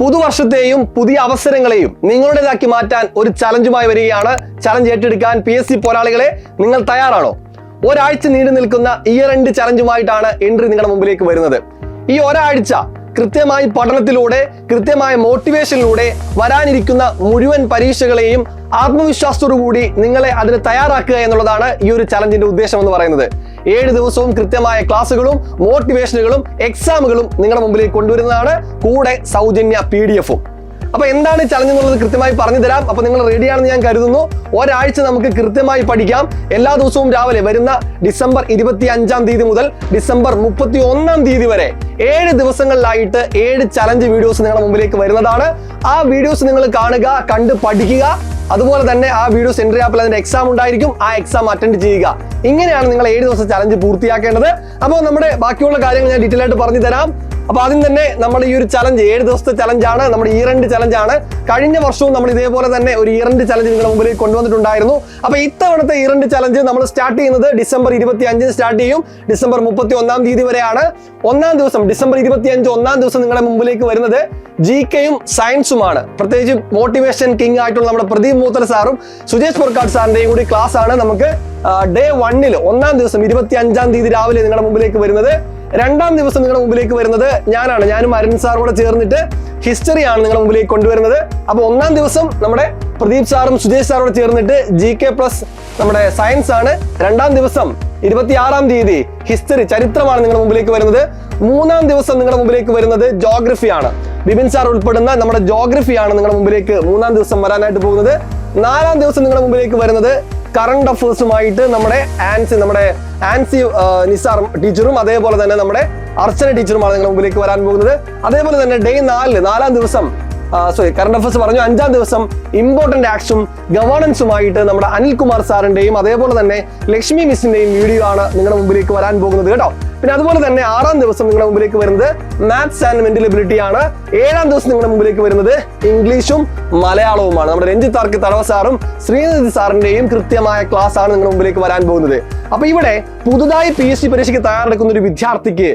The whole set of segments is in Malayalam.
പുതുവർഷത്തെയും പുതിയ അവസരങ്ങളെയും നിങ്ങളുടേതാക്കി മാറ്റാൻ ഒരു ചലഞ്ചുമായി വരികയാണ്. ചലഞ്ച് ഏറ്റെടുക്കാൻ PSC പോരാളികളെ നിങ്ങൾ തയ്യാറാണോ? ഒരാഴ്ച നീണ്ടു നിൽക്കുന്ന ഇയർ എൻഡ് ചലഞ്ചുമായിട്ടാണ് എൻട്രി നിങ്ങളുടെ മുമ്പിലേക്ക് വരുന്നത്. ഈ ഒരാഴ്ച കൃത്യമായി പഠനത്തിലൂടെ, കൃത്യമായ മോട്ടിവേഷനിലൂടെ വരാനിരിക്കുന്ന മുഴുവൻ പരീക്ഷകളെയും ആത്മവിശ്വാസത്തോടു കൂടി നിങ്ങളെ അതിന് തയ്യാറാക്കുക എന്നുള്ളതാണ് ഈ ഒരു ചലഞ്ചിന്റെ ഉദ്ദേശം എന്ന് പറയുന്നത്. 7 ദിവസവും കൃത്യമായ ക്ലാസ്സുകളും മോട്ടിവേഷനുകളും എക്സാമുകളും നിങ്ങളുടെ മുമ്പിലേക്ക് കൊണ്ടുവരുന്നതാണ്. കൂടെ സൗജന്യ PDF-ഉം. അപ്പൊ എന്താണ് ചലഞ്ച് എന്നുള്ളത് കൃത്യമായി പറഞ്ഞു തരാം. അപ്പൊ നിങ്ങൾ റെഡിയാണെന്ന് ഞാൻ കരുതുന്നു. ഒരാഴ്ച നമുക്ക് കൃത്യമായി പഠിക്കാം. എല്ലാ ദിവസവും രാവിലെ വരുന്ന ഡിസംബർ 25-ാം തീയതി മുതൽ ഡിസംബർ 31-ാം തീയതി വരെ 7 ദിവസങ്ങളിലായിട്ട് 7 ചലഞ്ച് വീഡിയോസ് നിങ്ങളുടെ മുമ്പിലേക്ക് വരുന്നതാണ്. ആ വീഡിയോസ് നിങ്ങൾ കാണുക, കണ്ട് പഠിക്കുക. അതുപോലെ തന്നെ ആ വീഡിയോസ് എൻട്രി ആപ്പിൽ അതിന്റെ എക്സാം ഉണ്ടായിരിക്കും. ആ എക്സാം അറ്റൻഡ് ചെയ്യുക. ഇങ്ങനെയാണ് നിങ്ങൾ 7 ദിവസം ചലഞ്ച് പൂർത്തിയാക്കേണ്ടത്. അപ്പോൾ നമ്മുടെ ബാക്കിയുള്ള കാര്യങ്ങൾ ഞാൻ ഡീറ്റെയിൽ ആയിട്ട് പറഞ്ഞു തരാം. അപ്പൊ ആദ്യം തന്നെ നമ്മുടെ ഈ ഒരു ചലഞ്ച് 7 ദിവസത്തെ ചലഞ്ചാണ്, നമ്മുടെ ഇയർ എൻഡ് ചലഞ്ചാണ്. കഴിഞ്ഞ വർഷവും നമ്മൾ ഇതേപോലെ തന്നെ ഒരു ഇയർ എൻഡ് ചലഞ്ച് നിങ്ങളുടെ മുമ്പിലേക്ക് കൊണ്ടുവന്നിട്ടുണ്ടായിരുന്നു. അപ്പൊ ഇത്തവണത്തെ ഇയർ എൻഡ് ചലഞ്ച് നമ്മൾ സ്റ്റാർട്ട് ചെയ്യുന്നത് ഡിസംബർ 25-ന് സ്റ്റാർട്ട് ചെയ്യും. ഡിസംബർ 31-ാം തീയതി വരെയാണ്. ഒന്നാം ദിവസം ഡിസംബർ 25 ഒന്നാം ദിവസം നിങ്ങളുടെ മുമ്പിലേക്ക് വരുന്നത് GK-യും സയൻസുമാണ്. പ്രത്യേകിച്ച് മോട്ടിവേഷൻ കിങ് ആയിട്ടുള്ള നമ്മുടെ പ്രദീപ് മൂത്തല സാറും സുജേഷ് പൊർക്കാട് സാറിന്റെയും കൂടി ക്ലാസ് ആണ് നമുക്ക് ഡേ 1-ൽ ഒന്നാം ദിവസം 25-ാം തീയതി രാവിലെ നിങ്ങളുടെ മുമ്പിലേക്ക് വരുന്നത്. രണ്ടാം ദിവസം നിങ്ങളുടെ മുമ്പിലേക്ക് വരുന്നത് ഞാനും അരുൺ സാറും കൂടെ ചേർന്നിട്ട് ഹിസ്റ്ററിയാണ് നിങ്ങളുടെ മുമ്പിലേക്ക് കൊണ്ടുവരുന്നത്. അപ്പൊ ഒന്നാം ദിവസം നമ്മുടെ പ്രദീപ് സാറും സുജേഷ് സാറും ചേർന്നിട്ട് GK പ്ലസ് നമ്മുടെ സയൻസ് ആണ്. രണ്ടാം ദിവസം 26-ാം തീയതി ഹിസ്റ്ററി ചരിത്രമാണ് നിങ്ങളുടെ മുമ്പിലേക്ക് വരുന്നത്. മൂന്നാം ദിവസം നിങ്ങളുടെ മുമ്പിലേക്ക് വരുന്നത് ജോഗ്രഫിയാണ്. ബിപിൻ സാർ ഉൾപ്പെടുന്ന നമ്മുടെ ജോഗ്രഫിയാണ് നിങ്ങളുടെ മുമ്പിലേക്ക് മൂന്നാം ദിവസം വരാനായിട്ട് പോകുന്നത്. 4-ാം ദിവസം നിങ്ങളുടെ മുമ്പിലേക്ക് വരുന്നത് കറണ്ട് അഫേഴ്സുമായിട്ട് നമ്മുടെ ആൻസി നിസാർ ടീച്ചറും അതേപോലെ തന്നെ നമ്മുടെ അർച്ചന ടീച്ചറുമാണ് നിങ്ങളുടെ മുമ്പിലേക്ക് വരാൻ പോകുന്നത്. അതേപോലെ തന്നെ ഡേ 4-ാം ദിവസം കറണ്ട് അഫേഴ്സ് പറഞ്ഞു. 5-ാം ദിവസം ഇമ്പോർട്ടന്റ് ആക്സും ഗവേണൻസുമായിട്ട് നമ്മുടെ അനിൽകുമാർ സാറിന്റെയും അതേപോലെ തന്നെ ലക്ഷ്മി മിസ്സിന്റെയും വീഡിയോ ആണ് നിങ്ങളുടെ മുമ്പിലേക്ക് വരാൻ പോകുന്നത് കേട്ടോ. പിന്നെ അതുപോലെ തന്നെ 6-ാം ദിവസം നിങ്ങളുടെ മുമ്പിലേക്ക് വരുന്നത് മാത്സ് ആൻഡ് മെന്റൽ എബിലിറ്റി ആണ്. 7-ാം ദിവസം നിങ്ങളുടെ മുമ്പിലേക്ക് വരുന്നത് ഇംഗ്ലീഷും മലയാളവുമാണ്. നമ്മുടെ രഞ്ജിത്ത് ആർക്ക് തടവ സാറും ശ്രീനിധി സാറിന്റെയും കൃത്യമായ ക്ലാസ് ആണ് നിങ്ങളുടെ മുമ്പിലേക്ക് വരാൻ പോകുന്നത്. അപ്പൊ ഇവിടെ പുതുതായി PSC പരീക്ഷയ്ക്ക് തയ്യാറെടുക്കുന്ന ഒരു വിദ്യാർത്ഥിക്ക്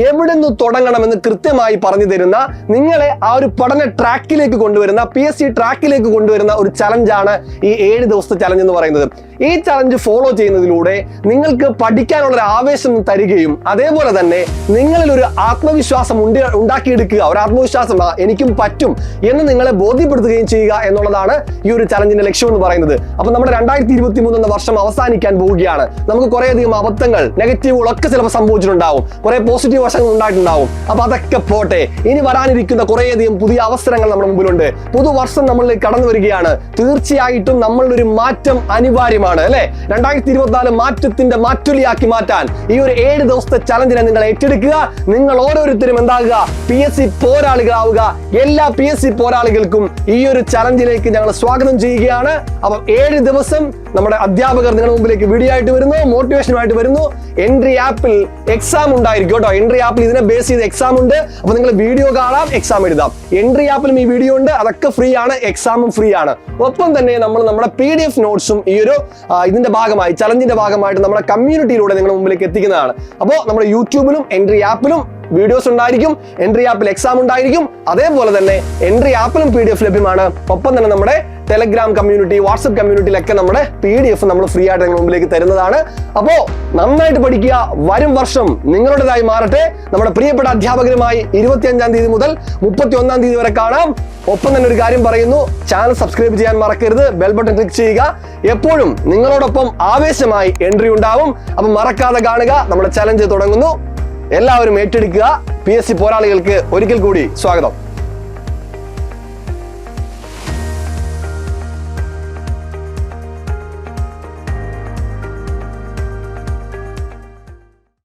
എവിടെ നിന്ന് തുടങ്ങണമെന്ന് കൃത്യമായി പറഞ്ഞു തരുന്ന, നിങ്ങളെ ആ ഒരു പഠന ട്രാക്കിലേക്ക് കൊണ്ടുവരുന്ന, PSC ട്രാക്കിലേക്ക് കൊണ്ടുവരുന്ന ഒരു ചലഞ്ചാണ് ഈ 7 ദിവസത്തെ ചലഞ്ച് എന്ന് പറയുന്നത്. ഈ ചലഞ്ച് ഫോളോ ചെയ്യുന്നതിലൂടെ നിങ്ങൾക്ക് പഠിക്കാനുള്ള ഒരു ആവേശം തരികയും അതേപോലെ തന്നെ നിങ്ങളിൽ ഒരു ആത്മവിശ്വാസം ഉണ്ടാക്കിയെടുക്കുക, ഒരു ആത്മവിശ്വാസം എനിക്കും പറ്റും എന്ന് നിങ്ങളെ ബോധ്യപ്പെടുത്തുകയും ചെയ്യുക എന്നുള്ളതാണ് ഈ ഒരു ചലഞ്ചിന്റെ ലക്ഷ്യം എന്ന് പറയുന്നത്. അപ്പൊ നമ്മുടെ 2023 എന്ന വർഷം അവസാനിക്കാൻ പോവുകയാണ്. നമുക്ക് കുറേയധികം അബദ്ധങ്ങൾ, നെഗറ്റീവുകളൊക്കെ ചിലപ്പോൾ സംഭവിച്ചിട്ടുണ്ടാവും, കുറെ പോസിറ്റീവ് വശങ്ങൾ ഉണ്ടായിട്ടുണ്ടാവും. അപ്പൊ അതൊക്കെ പോട്ടെ, ഇനി വരാനിരിക്കുന്ന കുറേയധികം പുതിയ അവസരങ്ങൾ നമ്മുടെ മുമ്പിലുണ്ട്. പുതുവർഷം നമ്മളിലേക്ക് കടന്നു വരികയാണ്. തീർച്ചയായിട്ടും നമ്മളിലൊരു മാറ്റം അനിവാര്യമാണ് അല്ലെ. 2024 മാറ്റത്തിന്റെ മാറ്റൊലിയാക്കി മാറ്റാൻ ഈ ഒരു 7 ദിവസത്തെ ചലഞ്ചിനെ നിങ്ങൾ ഏറ്റെടുക്കുക. നിങ്ങൾ ഓരോരുത്തരും എന്താകുക, PSC പോരാളികളാവുക. എല്ലാ PSC പോരാളികൾക്കും ഈ ഒരു ചലഞ്ചിലേക്ക് ഞങ്ങൾ സ്വാഗതം ചെയ്യുകയാണ്. അപ്പം 7 ദിവസം നമ്മുടെ അധ്യാപകർ നിങ്ങളുടെ മുമ്പിലേക്ക് വീഡിയോ ആയിട്ട് വരുന്നു, മോട്ടിവേഷനുമായിട്ട് വരുന്നു. എൻട്രി ആപ്പിൽ എക്സാം ഉണ്ടായിരിക്കും കേട്ടോ. എൻട്രി ആപ്പിൽ ഇതിനെ ബേസ് ചെയ്ത് എക്സാം ഉണ്ട്. അപ്പൊ നിങ്ങൾ വീഡിയോ കാണാം, എക്സാം എഴുതാം. എൻട്രി ആപ്പിലും ഈ വീഡിയോ ഉണ്ട്, അതൊക്കെ ഫ്രീ ആണ്, എക്സാമും ഫ്രീ ആണ്. ഒപ്പം തന്നെ നമ്മൾ നമ്മുടെ PDF നോട്ട്സും ഈ ഒരു ഇതിന്റെ ഭാഗമായി, ചലഞ്ചിന്റെ ഭാഗമായിട്ട് നമ്മുടെ കമ്മ്യൂണിറ്റിയിലൂടെ നിങ്ങളുടെ മുമ്പിലേക്ക് എത്തിക്കുന്നതാണ്. അപ്പോൾ നമ്മുടെ യൂട്യൂബിലും എൻട്രി ആപ്പിലും വീഡിയോസ് ഉണ്ടായിരിക്കും, എൻട്രി ആപ്പിൽ എക്സാം ഉണ്ടായിരിക്കും. അതേപോലെ തന്നെ എൻട്രി ആപ്പിലും PDF ലഭ്യമാണ്. ഒപ്പം തന്നെ നമ്മുടെ ടെലഗ്രാം കമ്മ്യൂണിറ്റി, വാട്സ്ആപ്പ് കമ്മ്യൂണിറ്റിയിലൊക്കെ നമ്മുടെ PDF നമ്മൾ ഫ്രീ ആയിട്ട് നിങ്ങളുടെ മുമ്പിലേക്ക് തരുന്നതാണ്. അപ്പോ നന്നായിട്ട് പഠിക്കുക. വരും വർഷം നിങ്ങളുടേതായി മാറട്ടെ. നമ്മുടെ പ്രിയപ്പെട്ട അധ്യാപകരുമായി 25-ാം തീയതി മുതൽ 31-ാം തീയതി വരെ കാണാം. ഒപ്പം തന്നെ ഒരു കാര്യം പറയുന്നു, ചാനൽ സബ്സ്ക്രൈബ് ചെയ്യാൻ മറക്കരുത്, ബെൽ ബട്ടൺ ക്ലിക്ക് ചെയ്യുക. എപ്പോഴും നിങ്ങളോടൊപ്പം ആവേശമായി എൻട്രി ഉണ്ടാവും. അപ്പൊ മറക്കാതെ കാണുക. നമ്മുടെ ചലഞ്ച് തുടങ്ങുന്നു. എല്ലാവരും ഏറ്റെടുക്കുക. PSC പോരാളികൾക്ക് ഒരിക്കൽ കൂടി സ്വാഗതം.